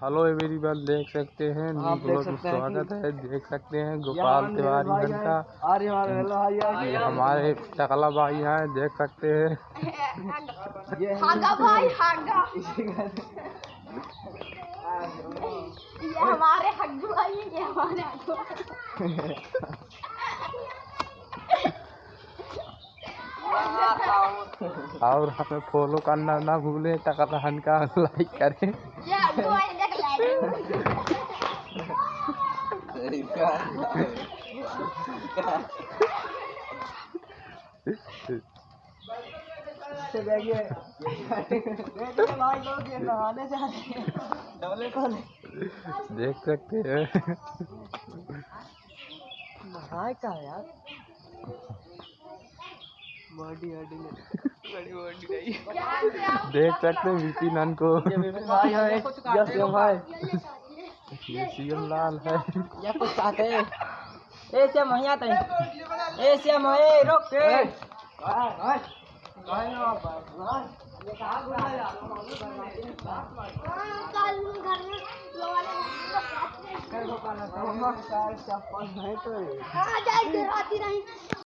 Hello everyone, देख सकते हैं स्वागत है। देख सकते हैं गोपाल तिवारी का हमारे टकला भाई हैं। देख सकते हैं ये हमारे हग्गू भाई हैं, ये हमारे हग्गू और हमें फॉलो करना ना भूलें। टकला का लाइक करें। देख सकते हैं यार बॉडी नहीं। देख सकते हैं विपिन को। भाई है भाई ये सीएम लाल है। या कुछ चाहते ए से महिया तई ए से महे रोक के भाई ना भाई ये कहां बुलाया कल घर में लोग वाले चप्पल है तो आ जाए आती नहीं।